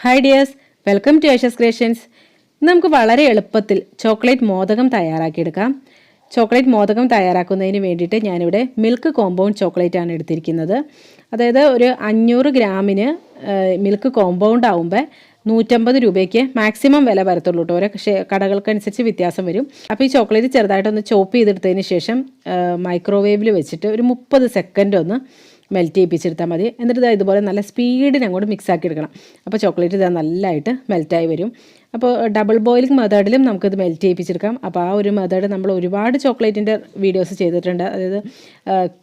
Hi dears, welcome to Asia's creations. ഇന്ന് നമുക്ക് വളരെ എളുപ്പത്തിൽ ചോക്ലേറ്റ് മോദകം തയ്യാറാക്കിയെടുക്കാം. ചോക്ലേറ്റ് മോദകം തയ്യാറാക്കുന്നതിന് വേണ്ടിയിട്ട് ഞാനിവിടെ മിൽക്ക് കോമ്പൗണ്ട് ചോക്ലേറ്റ് ആണ് എടുത്തിരിക്കുന്നത്. അതായത് ഒരു 500 ഗ്രാമിന് മിൽക്ക് കോമ്പൗണ്ട് ആകുമ്പോൾ 150 രൂപയ്ക്ക് മാക്സിമം വില വരത്തുള്ളൂ കേട്ടോ. ഓരോ കടകൾക്കനുസരിച്ച് വ്യത്യാസം വരും. അപ്പോൾ ഈ ചോക്ലേറ്റ് ചെറുതായിട്ടൊന്ന് ചോപ്പ് ചെയ്തെടുത്തതിന് ശേഷം മൈക്രോവേവിൽ വെച്ചിട്ട് ഒരു 30 സെക്കൻഡ് ഒന്ന് മെൽറ്റ് ചെയ്യിപ്പിച്ചെടുത്താൽ മതി. എന്നിട്ട് ഇതുപോലെ നല്ല സ്പീഡിന് അങ്ങോട്ട് മിക്സ് ആക്കി എടുക്കണം. അപ്പോൾ ചോക്ലേറ്റ് നല്ലതായിട്ട് മെൽറ്റായി വരും. അപ്പോൾ ഡബിൾ ബോയിലിംഗ് മെത്തേഡിലും നമുക്കിത് മെൽറ്റ് ചെയ്യിപ്പിച്ചെടുക്കാം. അപ്പോൾ ആ ഒരു മെത്തേഡ് നമ്മൾ ഒരുപാട് ചോക്ലേറ്റിൻ്റെ വീഡിയോസ് ചെയ്തിട്ടുണ്ട്. അതായത്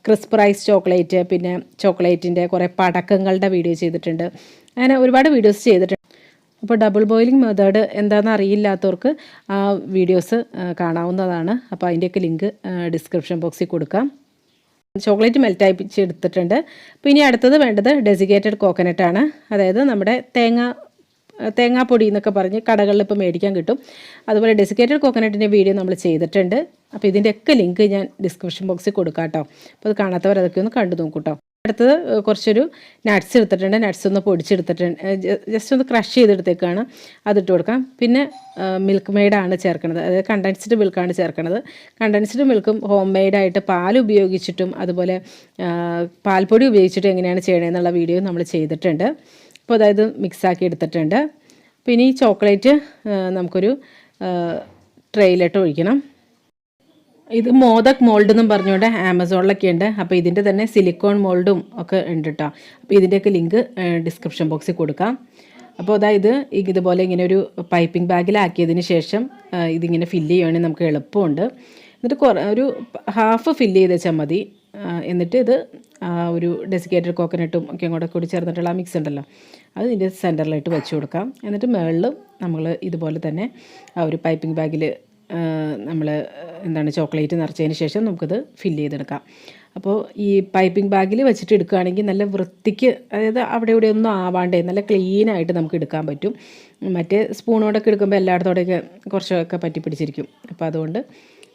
ക്രിസ്പ് റൈസ് ചോക്ലേറ്റ്, പിന്നെ ചോക്ലേറ്റിൻ്റെ കുറേ പടക്കങ്ങളുടെ വീഡിയോ ചെയ്തിട്ടുണ്ട്. അങ്ങനെ ഒരുപാട് വീഡിയോസ് ചെയ്തിട്ടുണ്ട്. അപ്പോൾ ഡബിൾ ബോയിലിംഗ് മെത്തേഡ് എന്താണെന്ന് അറിയില്ലാത്തവർക്ക് ആ വീഡിയോസ് കാണാവുന്നതാണ്. അപ്പോൾ അതിൻ്റെയൊക്കെ ലിങ്ക് ഡിസ്ക്രിപ്ഷൻ ബോക്സിൽ കൊടുക്കാം. ചോക്ലേറ്റ് മെൽറ്റായിപ്പിച്ച് എടുത്തിട്ടുണ്ട്. അപ്പോൾ ഇനി അടുത്തത് വേണ്ടത് ഡെസിക്കേറ്റഡ് കോക്കനട്ടാണ്. അതായത് നമ്മുടെ തേങ്ങാപ്പൊടി എന്നൊക്കെ പറഞ്ഞ് കടകളിൽ ഇപ്പോൾ മേടിക്കാൻ കിട്ടും. അതുപോലെ ഡെസിക്കേറ്റഡ് കോക്കനട്ടിൻ്റെ വീഡിയോ നമ്മൾ ചെയ്തിട്ടുണ്ട്. അപ്പോൾ ഇതിൻ്റെയൊക്കെ ലിങ്ക് ഞാൻ ഡിസ്ക്രിപ്ഷൻ ബോക്സിൽ കൊടുക്കാം കേട്ടോ. അപ്പോൾ അത് കാണാത്തവർ അതൊക്കെ ഒന്ന് കണ്ടു നോക്കൂ കേട്ടോ. അടുത്തത് കുറച്ചൊരു നട്ട്സ് എടുത്തിട്ടുണ്ട്. നട്ട്സ് ഒന്ന് പൊടിച്ചെടുത്തിട്ടുണ്ട്. ജസ്റ്റ് ഒന്ന് ക്രഷ് ചെയ്തെടുത്തേക്കാണ്, അതിട്ട് കൊടുക്കാം. പിന്നെ മിൽക്ക് മെയ്ഡാണ് ചേർക്കുന്നത്, അതായത് കണ്ടൻസ്ഡ് മിൽക്കാണ് ചേർക്കുന്നത്. കണ്ടൻസ്ഡ് മിൽക്കും ഹോം മെയ്ഡായിട്ട് പാൽ ഉപയോഗിച്ചിട്ടും അതുപോലെ പാൽപ്പൊടി ഉപയോഗിച്ചിട്ടും എങ്ങനെയാണ് ചെയ്യണമെന്നുള്ള വീഡിയോ നമ്മൾ ചെയ്തിട്ടുണ്ട്. അപ്പോൾ അതായത് മിക്സാക്കി എടുത്തിട്ടുണ്ട്. പിന്നെ ഈ ചോക്ലേറ്റ് നമുക്കൊരു ട്രെയിലിട്ട് ഒഴിക്കണം. ഇത് മോദക് മോൾഡ് എന്നും പറഞ്ഞുകൊണ്ട് ആമസോണിലൊക്കെ ഉണ്ട്. അപ്പോൾ ഇതിൻ്റെ തന്നെ സിലിക്കോൺ മോൾഡും ഒക്കെ ഉണ്ട് കേട്ടോ. അപ്പോൾ ഇതിൻ്റെയൊക്കെ ലിങ്ക് ഡിസ്ക്രിപ്ഷൻ ബോക്സിൽ കൊടുക്കാം. അപ്പോൾ അതായത് ഇതുപോലെ ഇങ്ങനെ ഒരു പൈപ്പിംഗ് ബാഗിലാക്കിയതിന് ശേഷം ഇതിങ്ങനെ ഫില്ല് ചെയ്യുകയാണെങ്കിൽ നമുക്ക് എളുപ്പമുണ്ട്. എന്നിട്ട് ഒരു ഹാഫ് ഫില്ല് ചെയ്ത് വെച്ചാൽ മതി. എന്നിട്ട് ഇത് ഒരു ഡെസിക്കേറ്റഡ് കോക്കനട്ടും ഒക്കെ കൂടി ചേർന്നിട്ടുള്ള ആ മിക്സ് ഉണ്ടല്ലോ, അത് ഇതിൻ്റെ സെൻറ്ററിലായിട്ട് വെച്ച് കൊടുക്കാം. എന്നിട്ട് മുകളിൽ നമ്മൾ ഇതുപോലെ തന്നെ ആ ഒരു പൈപ്പിംഗ് ബാഗിൽ നമ്മൾ ചോക്ലേറ്റ് നിറച്ചതിന് ശേഷം നമുക്കത് ഫില്ല് ചെയ്തെടുക്കാം. അപ്പോൾ ഈ പൈപ്പിംഗ് ബാഗിൽ വെച്ചിട്ട് എടുക്കുകയാണെങ്കിൽ നല്ല വൃത്തിക്ക്, അതായത് അവിടെ ഇവിടെ ഒന്നും ആവാണ്ടേ നല്ല ക്ലീനായിട്ട് നമുക്ക് എടുക്കാൻ പറ്റും. മറ്റേ സ്പൂണോടൊക്കെ എടുക്കുമ്പോൾ എല്ലായിടത്തോടെയൊക്കെ കുറച്ചൊക്കെ പറ്റി പിടിച്ചിരിക്കും. അപ്പോൾ അതുകൊണ്ട്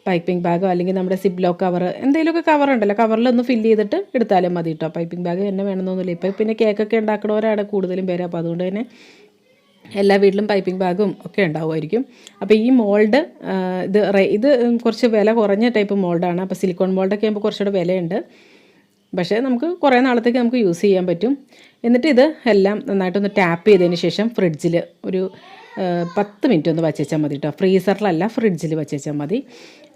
പൈപ്പിംഗ് ബാഗോ അല്ലെങ്കിൽ നമ്മുടെ സിബ്ലോ കവർ, എന്തെങ്കിലുമൊക്കെ കവറുണ്ടല്ലോ, കവറിലൊന്ന് ഫില്ല് ചെയ്തിട്ട് എടുത്താലും മതി കേട്ടോ. പൈപ്പിംഗ് ബാഗ് തന്നെ വേണമെന്നൊന്നുമില്ല. ഇപ്പോൾ പിന്നെ കേക്കൊക്കെ ഉണ്ടാക്കുന്നവരാണ് കൂടുതലും പേര്. അപ്പോൾ അതുകൊണ്ട് തന്നെ എല്ലാ വീട്ടിലും പൈപ്പിംഗ് ബാഗും ഒക്കെ ഉണ്ടാവുമായിരിക്കും. അപ്പോൾ ഈ മോൾഡ് ഇത് കുറച്ച് വില കുറഞ്ഞ ടൈപ്പ് മോൾഡാണ്. അപ്പോൾ സിലിക്കോൺ മോൾഡൊക്കെ ആകുമ്പോൾ കുറച്ചുകൂടെ വിലയുണ്ട്. പക്ഷേ നമുക്ക് കുറേ നാളത്തേക്ക് നമുക്ക് യൂസ് ചെയ്യാൻ പറ്റും. എന്നിട്ട് ഇത് എല്ലാം നന്നായിട്ടൊന്ന് ടാപ്പ് ചെയ്തതിന് ശേഷം ഫ്രിഡ്ജിൽ ഒരു 10 മിനിറ്റ് ഒന്ന് വച്ചേച്ചാൽ മതി കേട്ടോ. ഫ്രീസറിലല്ല, ഫ്രിഡ്ജിൽ വച്ചേച്ചാൽ മതി.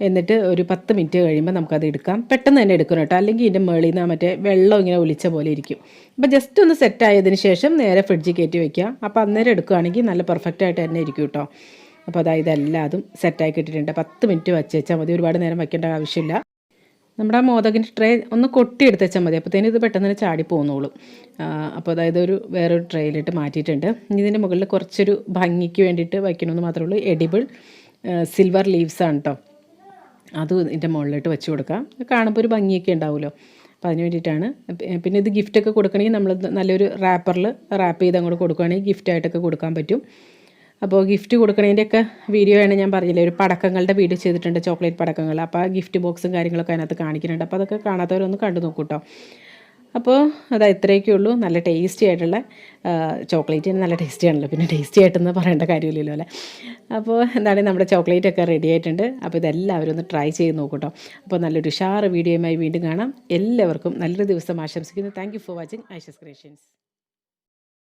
എന്നിട്ട് ഒരു 10 മിനിറ്റ് കഴിയുമ്പോൾ നമുക്കത് എടുക്കാം. പെട്ടെന്ന് തന്നെ എടുക്കണം കേട്ടോ, അല്ലെങ്കിൽ ഇതിൻ്റെ മുകളിൽ നിന്ന് മറ്റേ വെള്ളം ഇങ്ങനെ ഒലിച്ച പോലെ ഇരിക്കും. അപ്പോൾ ജസ്റ്റ് ഒന്ന് സെറ്റ് ആയതിന് ശേഷം നേരെ ഫ്രിഡ്ജിൽ കയറ്റി വയ്ക്കുക. അപ്പോൾ അന്നേരം എടുക്കുകയാണെങ്കിൽ നല്ല പെർഫെക്റ്റ് ആയിട്ട് തന്നെ ഇരിക്കും കേട്ടോ. അപ്പോൾ അതായത് എല്ലാതും സെറ്റായി കിട്ടിയിട്ടുണ്ട്. 10 മിനിറ്റ് വച്ചേച്ചാൽ മതി, ഒരുപാട് നേരം വയ്ക്കേണ്ട ആവശ്യമില്ല. നമ്മുടെ ആ മോദകിൻ്റെ ട്രേ ഒന്ന് കൊട്ടിയെടുത്ത് വെച്ചാൽ മതി, അപ്പോഴത്തേനും ഇത് പെട്ടെന്ന് തന്നെ ചാടി പോകുന്നോളും. അപ്പോൾ അതായത് വേറൊരു ട്രേയിലിട്ട് മാറ്റിയിട്ടുണ്ട്. ഇതിൻ്റെ മുകളിൽ കുറച്ചൊരു ഭംഗിക്ക് വേണ്ടിയിട്ട് വയ്ക്കണമെന്ന് മാത്രമേ ഉള്ളൂ. എഡിബിൾ സിൽവർ ലീവ്സാണ് കേട്ടോ, അതും ഇതിൻ്റെ മുകളിലിട്ട് വെച്ച് കൊടുക്കാം. കാണുമ്പോൾ ഒരു ഭംഗിയൊക്കെ ഉണ്ടാവുമല്ലോ, അപ്പോൾ അതിന് വേണ്ടിയിട്ടാണ്. പിന്നെ ഇത് ഗിഫ്റ്റൊക്കെ കൊടുക്കണമെങ്കിൽ നമ്മൾ നല്ലൊരു റാപ്പറിൽ റാപ്പ് ചെയ്ത് അങ്ങോട്ട് കൊടുക്കുകയാണെങ്കിൽ ഗിഫ്റ്റായിട്ടൊക്കെ കൊടുക്കാൻ പറ്റും. അപ്പോൾ ഗിഫ്റ്റ് കൊടുക്കണതിൻ്റെയൊക്കെ വീഡിയോ ആണ് ഞാൻ പറഞ്ഞില്ലേ, ഒരു പടക്കങ്ങളുടെ വീഡിയോ ചെയ്തിട്ടുണ്ട്, ചോക്ലേറ്റ് പടക്കങ്ങൾ. അപ്പോൾ ആ ഗിഫ്റ്റ് ബോക്സും കാര്യങ്ങളൊക്കെ അതിനകത്ത് കാണിക്കുന്നുണ്ട്. അപ്പോൾ അതൊക്കെ കാണാത്തവരൊന്ന് കണ്ടു നോക്കൂ കേട്ടോ. അപ്പോൾ അതാ ഇത്രയൊക്കെ ഉള്ളൂ. നല്ല ടേസ്റ്റി ആയിട്ടുള്ള ചോക്ലേറ്റ് നല്ല ടേസ്റ്റി ആണല്ലോ, പിന്നെ ടേസ്റ്റി ആയിട്ടെന്ന് പറയേണ്ട കാര്യമില്ലല്ലോ അല്ലേ. അപ്പോൾ നമ്മുടെ ചോക്ലേറ്റ് ഒക്കെ റെഡി ആയിട്ടുണ്ട്. അപ്പോൾ ഇതെല്ലാവരും ഒന്ന് ട്രൈ ചെയ്ത് നോക്കൂ കേട്ടോ. അപ്പോൾ നല്ലൊരു ഉഷാറ് വീഡിയോയുമായി വീണ്ടും കാണാം. എല്ലാവർക്കും നല്ലൊരു ദിവസം ആശംസിക്കുന്നു. Thank you for watching Aisha's creations.